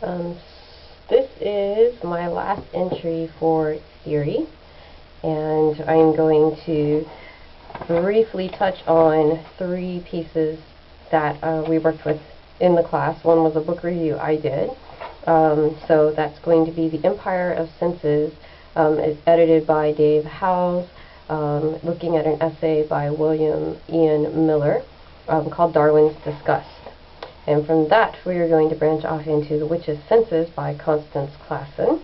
Um, this is my last entry for theory, and I'm going to briefly touch on three pieces that we worked with in the class. One was a book review I did. So that's going to be The Empire of Senses. It's edited by Dave Howes, looking at an essay by William Ian Miller called Darwin's Disgust. And from that, we are going to branch off into The Witch's Senses by Constance Classen.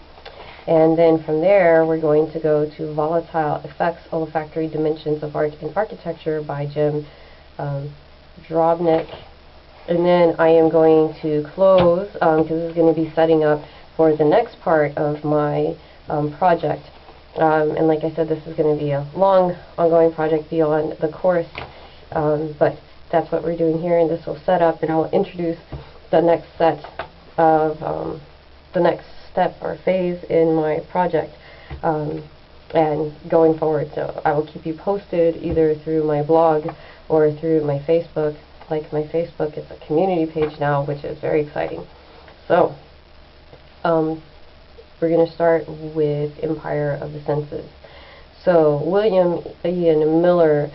And then from there, we're going to go to Volatile Effects, Olfactory Dimensions of Art and Architecture by Jim Drobnik. And then I am going to close, because this is going to be setting up for the next part of my project. And like I said, this is going to be a long, ongoing project beyond the course, but that's what we're doing here, and this will set up, and I'll introduce the next set of, the next step or phase in my project, and going forward. So I will keep you posted either through my blog or through my Facebook. Like my Facebook, it's a community page now, which is very exciting. So, we're going to start with Empire of the Senses. So, William Ian Miller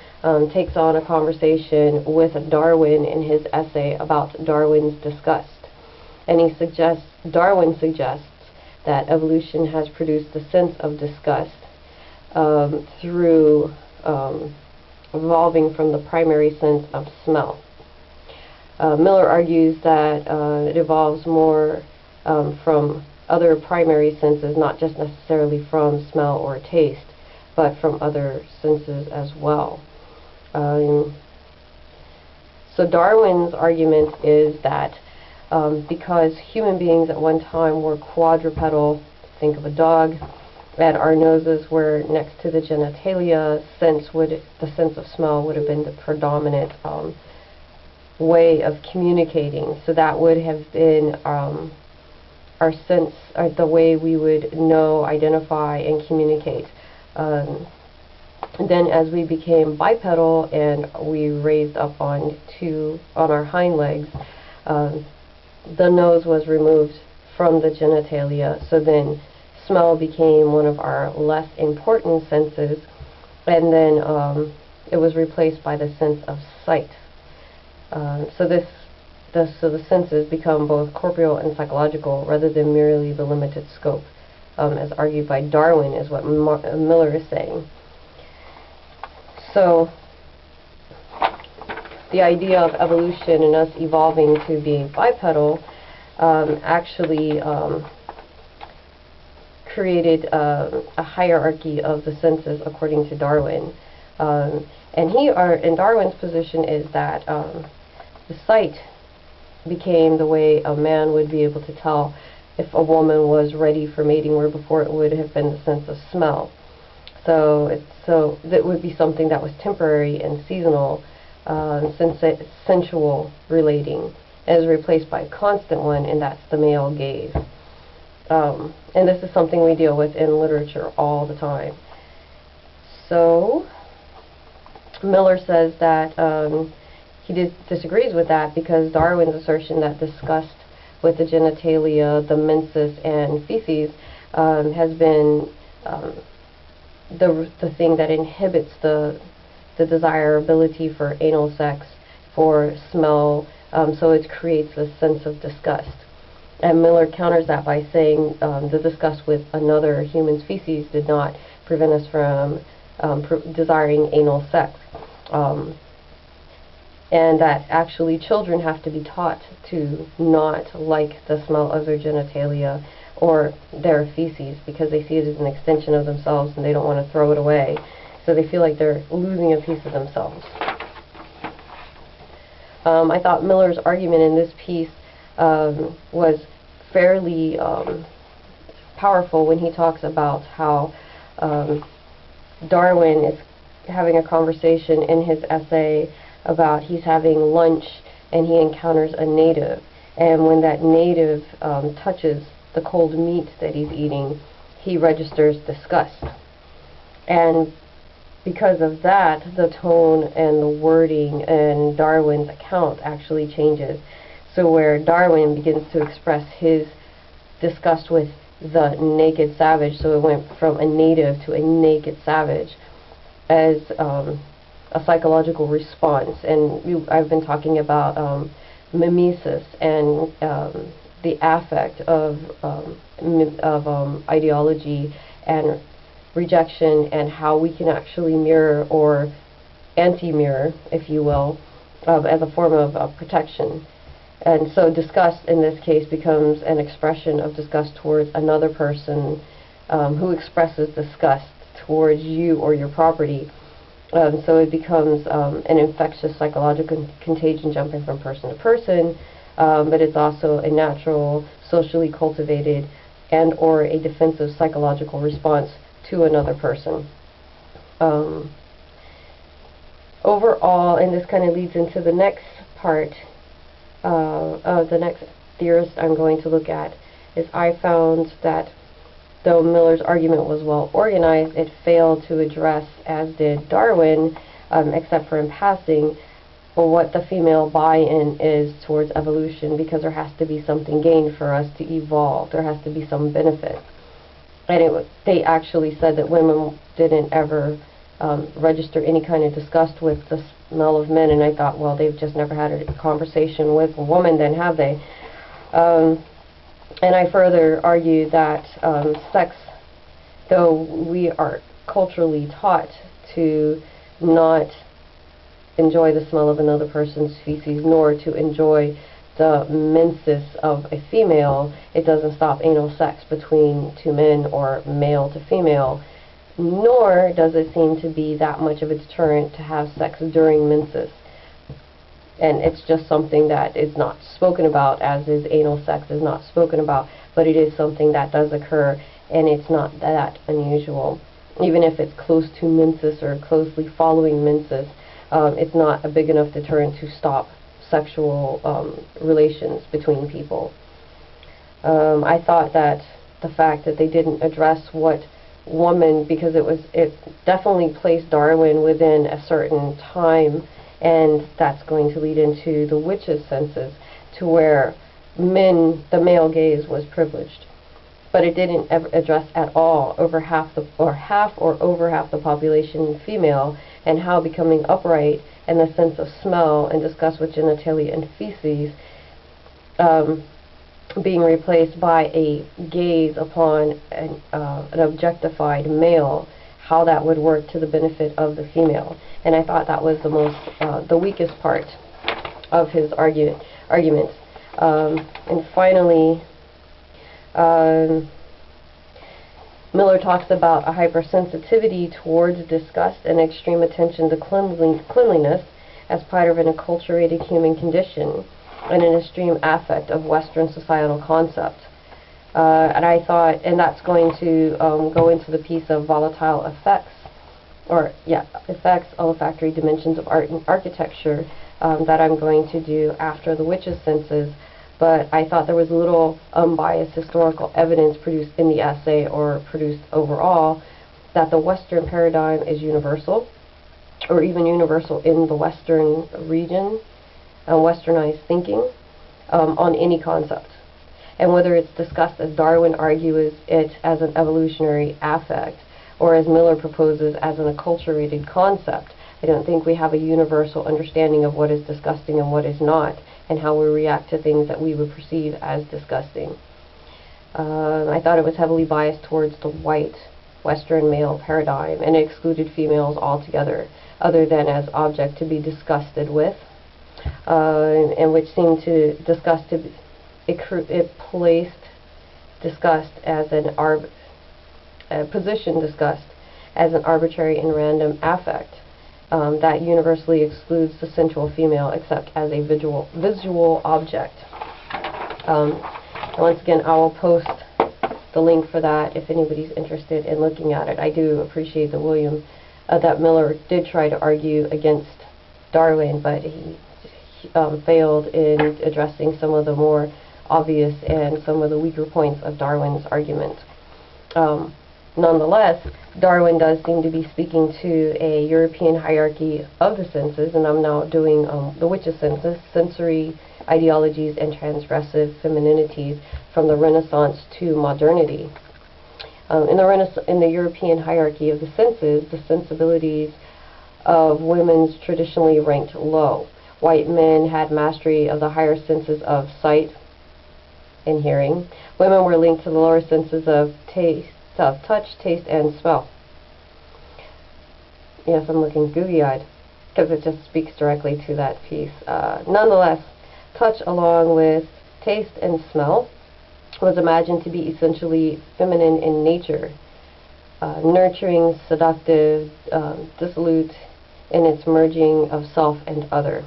takes on a conversation with Darwin in his essay about Darwin's disgust. And Darwin suggests that evolution has produced the sense of disgust through evolving from the primary sense of smell. Miller argues that it evolves more from other primary senses, not just necessarily from smell or taste, but from other senses as well. So Darwin's argument is that because human beings at one time were quadrupedal, think of a dog, and our noses were next to the genitalia, the sense of smell would have been the predominant way of communicating. So that would have been our sense, the way we would know, identify, and communicate. Then as we became bipedal and we raised up on our hind legs, the nose was removed from the genitalia, so then smell became one of our less important senses, and then it was replaced by the sense of sight. So the senses become both corporeal and psychological rather than merely the limited scope, as argued by Darwin, is what Miller is saying. So the idea of evolution and us evolving to being bipedal actually created a hierarchy of the senses according to Darwin. And Darwin's position is that the sight became the way a man would be able to tell if a woman was ready for mating, where before it would have been the sense of smell. So that would be something that was temporary and seasonal, sensual relating, as replaced by a constant one, and that's the male gaze. And this is something we deal with in literature all the time. So Miller says that he disagrees with that, because Darwin's assertion that disgust with the genitalia, the menses, and feces has been the thing that inhibits the desirability for anal sex, for smell, so it creates a sense of disgust. And Miller counters that by saying the disgust with another human's feces did not prevent us from desiring anal sex. And that actually children have to be taught to not like the smell of their genitalia or their feces, because they see it as an extension of themselves and they don't want to throw it away. So they feel like they're losing a piece of themselves. I thought Miller's argument in this piece was fairly powerful when he talks about how Darwin is having a conversation in his essay about he's having lunch and he encounters a native, and when that native touches the cold meat that he's eating, he registers disgust. And because of that, the tone and the wording in Darwin's account actually changes. So where Darwin begins to express his discussed with the naked savage, so it went from a native to a naked savage as a psychological response. And I've been talking about Memisis and the affect of ideology and rejection, and how we can actually mirror or anti-mirror, if you will, as a form of protection. And so disgust in this case becomes an expression of disgust towards another person who expresses disgust towards you or your property. So it becomes an infectious psychological contagion jumping from person to person, but it's also a natural, socially cultivated, and or a defensive psychological response to another person. Overall, and this kind of leads into the next part, the next theorist I'm going to look at, is I found that though Miller's argument was well organized, it failed to address, as did Darwin, except for in passing, what the female buy-in is towards evolution, because there has to be something gained for us to evolve. There has to be some benefit. And they actually said that women didn't ever register any kind of disgust with the smell of men, and I thought, well, they've just never had a conversation with a woman, then, have they? And I further argue that sex, though we are culturally taught to not enjoy the smell of another person's feces, nor to enjoy the menses of a female, it doesn't stop anal sex between two men or male to female, nor does it seem to be that much of a deterrent to have sex during menses. And it's just something that is not spoken about, as is anal sex is not spoken about, but it is something that does occur, and it's not that unusual. Even if it's close to menses or closely following menses, it's not a big enough deterrent to stop sexual relations between people. I thought that the fact that they didn't address what woman, because it definitely placed Darwin within a certain time, and that's going to lead into the witches' senses, to where the male gaze was privileged. But it didn't ever address at all over half the population female, and how becoming upright and the sense of smell and disgust with genitalia and feces being replaced by a gaze upon an objectified male, how that would work to the benefit of the female. And I thought that was the weakest part of his argument. And finally, Miller talks about a hypersensitivity towards disgust and extreme attention to cleanliness as part of an acculturated human condition, and an extreme affect of Western societal concept. And I thought, and that's going to go into the piece of volatile effects, effects, olfactory dimensions of art and architecture, that I'm going to do after the witches' senses. But I thought there was little unbiased historical evidence produced in the essay, or produced overall, that the Western paradigm is universal, or even universal in the Western region, Westernized thinking, on any concept. And whether it's discussed, as Darwin argues, it as an evolutionary affect, or as Miller proposes, as an acculturated concept, I don't think we have a universal understanding of what is disgusting and what is not, and how we react to things that we would perceive as disgusting. I thought it was heavily biased towards the white Western male paradigm, and it excluded females altogether, other than as object to be disgusted with, and which seemed to it placed disgust as positioned disgust as an arbitrary and random affect that universally excludes the sensual female, except as a visual object. Once again, I will post the link for that if anybody's interested in looking at it. I do appreciate that Miller did try to argue against Darwin, but he failed in addressing some of the more obvious and some of the weaker points of Darwin's argument. Nonetheless, Darwin does seem to be speaking to a European hierarchy of the senses, and I'm now doing the witches' senses, sensory ideologies and transgressive femininities from the Renaissance to modernity. In the European hierarchy of the senses, the sensibilities of women's traditionally ranked low. White men had mastery of the higher senses of sight and hearing. Women were linked to the lower senses of touch, taste, and smell. Yes, I'm looking gooey-eyed because it just speaks directly to that piece. Nonetheless, touch along with taste and smell was imagined to be essentially feminine in nature, nurturing, seductive, dissolute in its merging of self and other.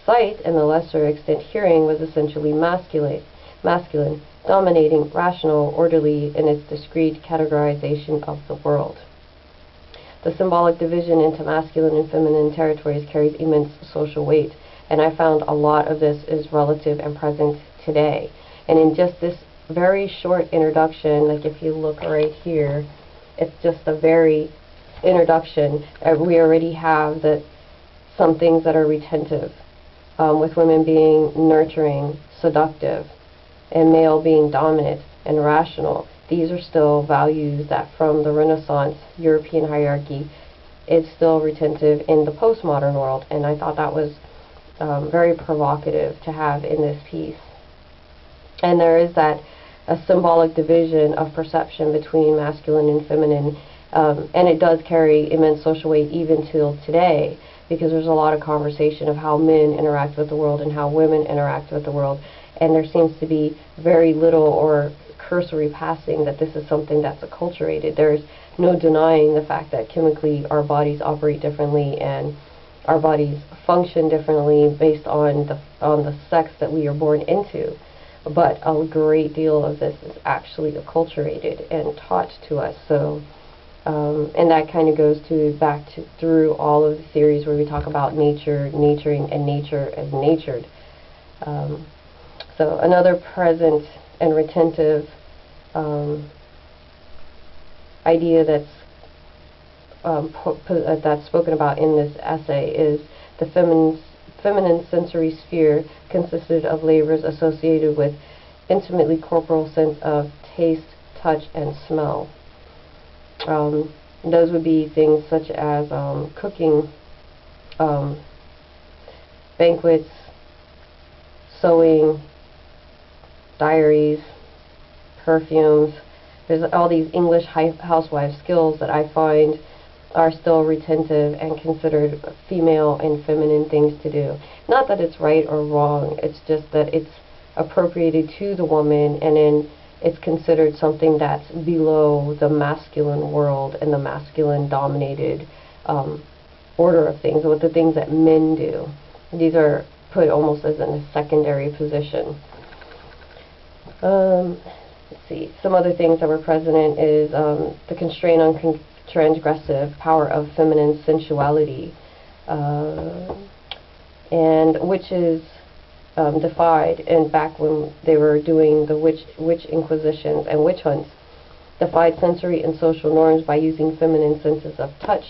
Sight, and the lesser extent hearing, was essentially masculine, dominating, rational, orderly in its discrete categorization of the world. The symbolic division into masculine and feminine territories carries immense social weight, and I found a lot of this is relative and present today. And in just this very short introduction, like if you look right here, it's just a very introduction. We already have some things that are retentive, with women being nurturing, seductive, and male being dominant and rational. These are still values that from the Renaissance European hierarchy is still retentive in the postmodern world, and I thought that was very provocative to have in this piece. And there is a symbolic division of perception between masculine and feminine, and it does carry immense social weight even till today, because there's a lot of conversation of how men interact with the world and how women interact with the world, and there seems to be very little or cursory passing that this is something that's acculturated. There's no denying the fact that chemically our bodies operate differently and our bodies function differently based on the sex that we are born into. But a great deal of this is actually acculturated and taught to us. So, and that kind of goes through all of the theories where we talk about nature, nurturing, and nature as natured. So another present and retentive idea that's spoken about in this essay is the feminine sensory sphere consisted of labors associated with intimately corporal sense of taste, touch, and smell. Those would be things such as cooking, banquets, sewing, diaries, perfumes. There's all these English housewife skills that I find are still retentive and considered female and feminine things to do. Not that it's right or wrong, it's just that it's appropriated to the woman, and then it's considered something that's below the masculine world and the masculine dominated order of things, with the things that men do. These are put almost as in a secondary position. Let's see, some other things that were present is the constraint on transgressive power of feminine sensuality, and which is defied, and back when they were doing the witch inquisitions and witch hunts, defied sensory and social norms by using feminine senses of touch,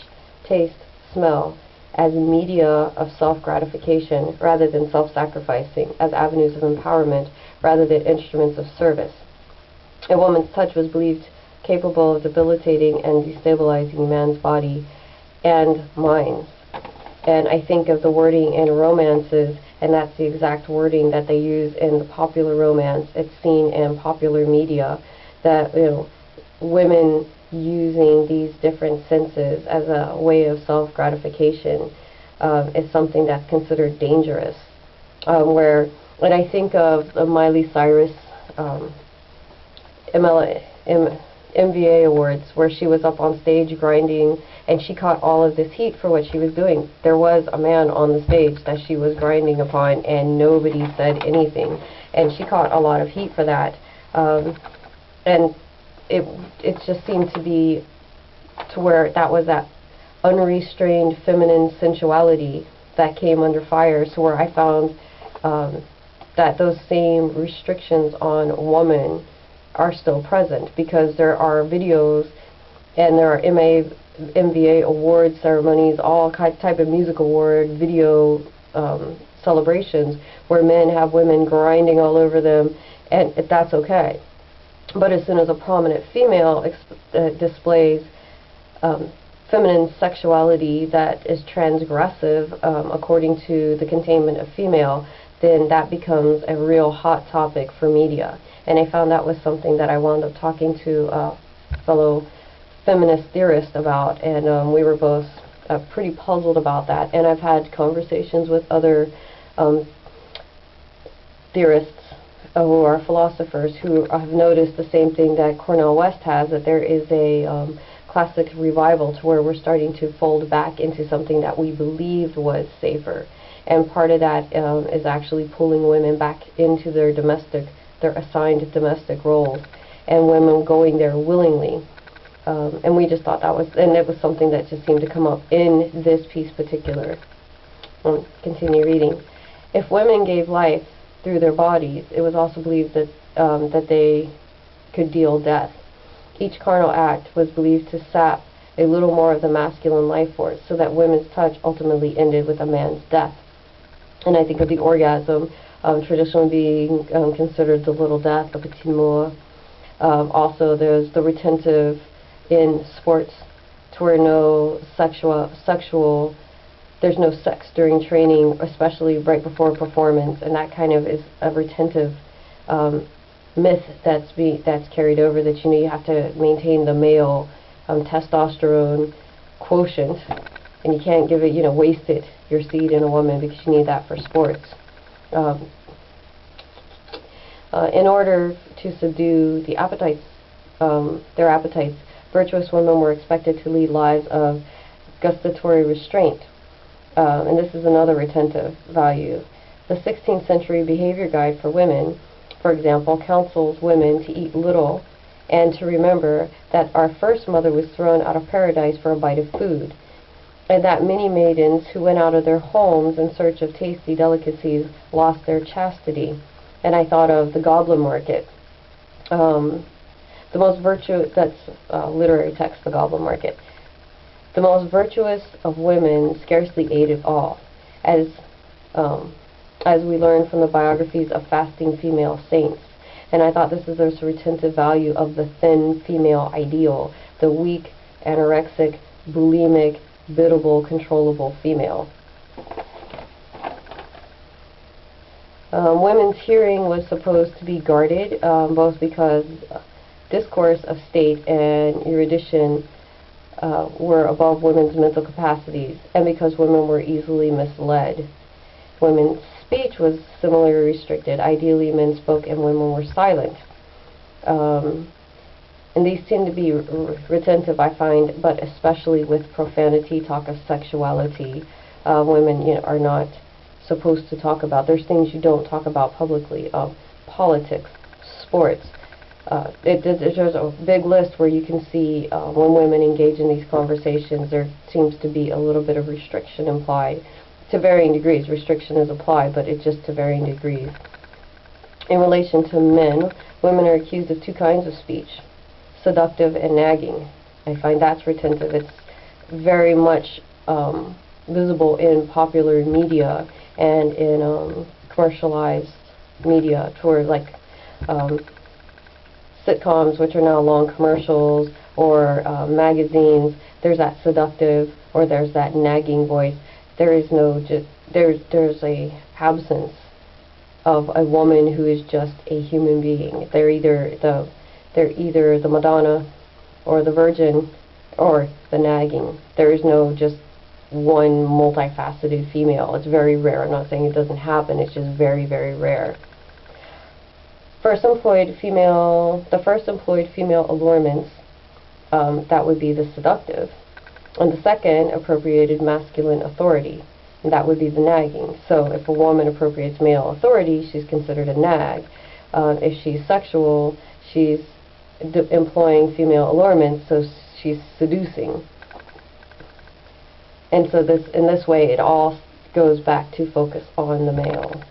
taste, smell as media of self-gratification rather than self-sacrificing, as avenues of empowerment rather than instruments of service. A woman's touch was believed capable of debilitating and destabilizing man's body and mind. And I think of the wording in romances, and that's the exact wording that they use in the popular romance. It's seen in popular media that, women using these different senses as a way of self-gratification is something that's considered dangerous. When I think of the Miley Cyrus MVA Awards, where she was up on stage grinding, and she caught all of this heat for what she was doing. There was a man on the stage that she was grinding upon, and nobody said anything, and she caught a lot of heat for that. And it just seemed to be to where that was that unrestrained feminine sensuality that came under fire, so where I found that those same restrictions on woman are still present, because there are videos and there are MVA award ceremonies, all type of music award video celebrations where men have women grinding all over them and that's okay. But as soon as a prominent female displays feminine sexuality that is transgressive according to the containment of female, then that becomes a real hot topic for media. And I found that was something that I wound up talking to a fellow feminist theorist about, and we were both pretty puzzled about that. And I've had conversations with other theorists who are philosophers who have noticed the same thing that Cornel West has, that there is a classic revival to where we're starting to fold back into something that we believed was safer. And part of that is actually pulling women back into their assigned domestic roles, and women going there willingly. And we just thought that was, and it was something that just seemed to come up in this piece particular. Continue reading. If women gave life through their bodies, it was also believed that that they could deal death. Each carnal act was believed to sap a little more of the masculine life force, so that women's touch ultimately ended with a man's death. And I think of the orgasm traditionally being considered the little death, the petit mort. Also, there's the retentive in sports, to where no there's no sex during training, especially right before performance, and that kind of is a retentive myth that's carried over, that you have to maintain the male testosterone quotient, and you can't give it, waste it, your seed in a woman, because you need that for sports. In order to subdue the appetites, their appetites, virtuous women were expected to lead lives of gustatory restraint. And this is another retentive value. The 16th century behavior guide for women, for example, counsels women to eat little and to remember that our first mother was thrown out of paradise for a bite of food, and that many maidens who went out of their homes in search of tasty delicacies lost their chastity. And I thought of the Goblin Market. The most virtuous, that's literary text, the Goblin Market. The most virtuous of women scarcely ate at all, as we learn from the biographies of fasting female saints. And I thought this is the retentive value of the thin female ideal, the weak, anorexic, bulimic, biddable, controllable female. Women's hearing was supposed to be guarded, both because discourse of state and erudition were above women's mental capacities, and because women were easily misled. Women's speech was similarly restricted. Ideally, men spoke and women were silent. And these seem to be retentive, I find, but especially with profanity, talk of sexuality. Women, are not supposed to talk about. There's things you don't talk about publicly. Politics, sports. There's a big list where you can see when women engage in these conversations, there seems to be a little bit of restriction implied, to varying degrees. Restriction is applied, but it's just to varying degrees. In relation to men, women are accused of two kinds of speech, seductive and nagging. I find that's retentive. It's very much visible in popular media and in commercialized media, toward like sitcoms, which are now long commercials, or magazines. There's that seductive, or there's that nagging voice. There is no there's a absence of a woman who is just a human being. They're either the Madonna, or the Virgin, or the nagging. There is no just one multifaceted female. It's very rare. I'm not saying it doesn't happen. It's just very, very rare. The first employed female allurements, that would be the seductive, and the second appropriated masculine authority, and that would be the nagging. So if a woman appropriates male authority, she's considered a nag. If she's sexual, she's employing female allurements, so she's seducing. And so in this way, it all goes back to focus on the male.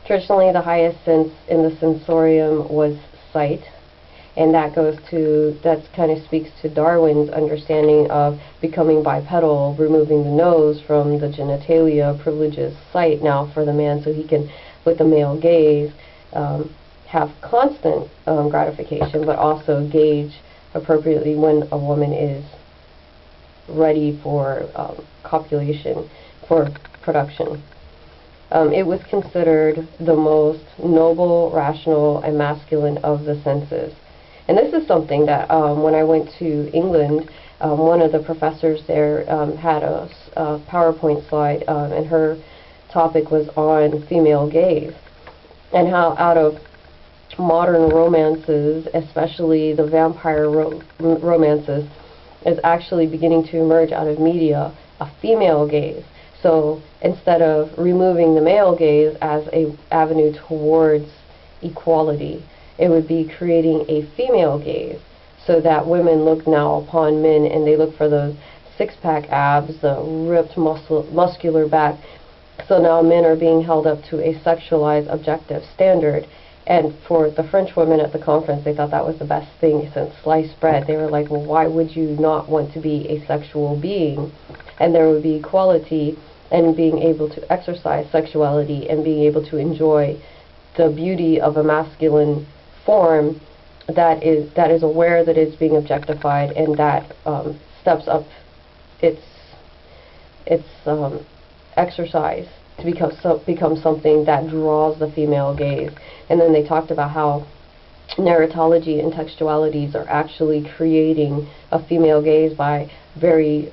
Traditionally, the highest sense in the sensorium was sight, and that kind of speaks to Darwin's understanding of becoming bipedal, removing the nose from the genitalia, privileges sight now for the man, so he can, with the male gaze, have constant gratification, but also gauge appropriately when a woman is ready for copulation, for production. It was considered the most noble, rational, and masculine of the senses. And this is something that when I went to England, one of the professors there had a PowerPoint slide, and her topic was on female gaze, and how out of modern romances, especially the vampire romances, is actually beginning to emerge out of media a female gaze. So instead of removing the male gaze as an avenue towards equality, it would be creating a female gaze, so that women look now upon men and they look for those six-pack abs, the ripped muscular back. So now men are being held up to a sexualized objective standard. And for the French women at the conference, they thought that was the best thing since sliced bread. They were like, well, why would you not want to be a sexual being? And there would be equality and being able to exercise sexuality and being able to enjoy the beauty of a masculine form that is aware that it's being objectified, and that steps up its exercise to become something that draws the female gaze. And then they talked about how narratology and textualities are actually creating a female gaze by very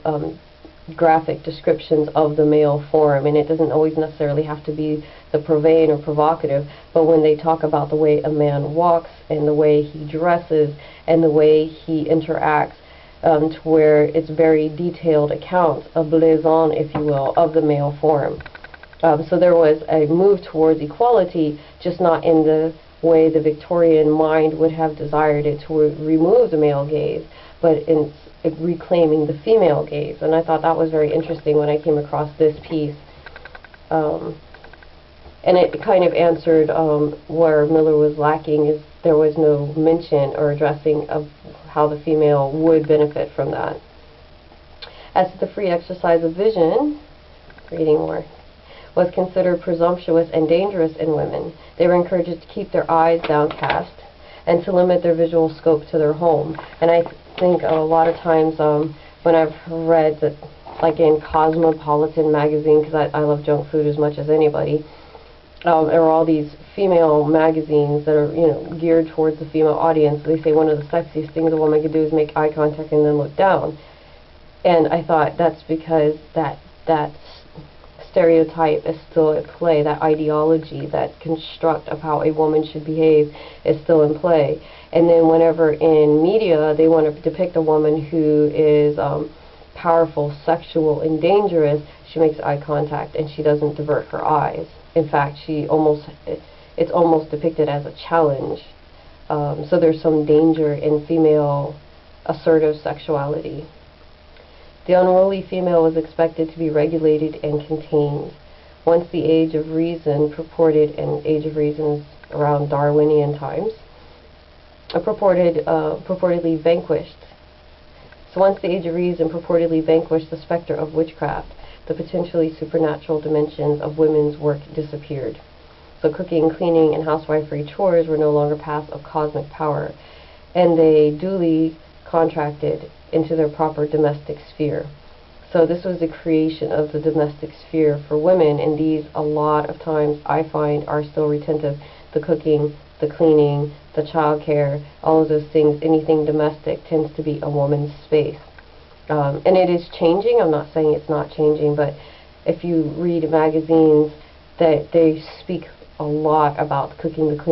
graphic descriptions of the male form, and it doesn't always necessarily have to be the profane or provocative, but when they talk about the way a man walks and the way he dresses and the way he interacts, to where it's very detailed accounts, a blazon, if you will, of the male form. So there was a move towards equality, just not in the way the Victorian mind would have desired it, to remove the male gaze, but in reclaiming the female gaze. And I thought that was very interesting when I came across this piece. And it kind of answered where Miller was lacking, is there was no mention or addressing of how the female would benefit from that. As to the free exercise of vision, reading more, was considered presumptuous and dangerous in women. They were encouraged to keep their eyes downcast and to limit their visual scope to their home. And I think a lot of times when I've read that, like in Cosmopolitan magazine, because I love junk food as much as anybody, there are all these female magazines that are, you know, geared towards the female audience. They say one of the sexiest things a woman can do is make eye contact and then look down. And I thought that's because that stereotype is still at play. That ideology, that construct of how a woman should behave is still in play. And then whenever in media they want to depict a woman who is powerful, sexual, and dangerous, she makes eye contact and she doesn't divert her eyes. In fact, it's almost depicted as a challenge. So there's some danger in female assertive sexuality. The unruly female was expected to be regulated and contained. Once the age of reason is around Darwinian times, purportedly vanquished. So once the age of reason purportedly vanquished the specter of witchcraft, the potentially supernatural dimensions of women's work disappeared. So cooking, cleaning, and housewifery chores were no longer paths of cosmic power, and they duly contracted into their proper domestic sphere. So this was the creation of the domestic sphere for women, and these, a lot of times, I find, are still retentive. The cooking, the cleaning, the child care, all of those things, anything domestic tends to be a woman's space. And it is changing. I'm not saying it's not changing, but if you read magazines, that they speak a lot about cooking, the cleaning,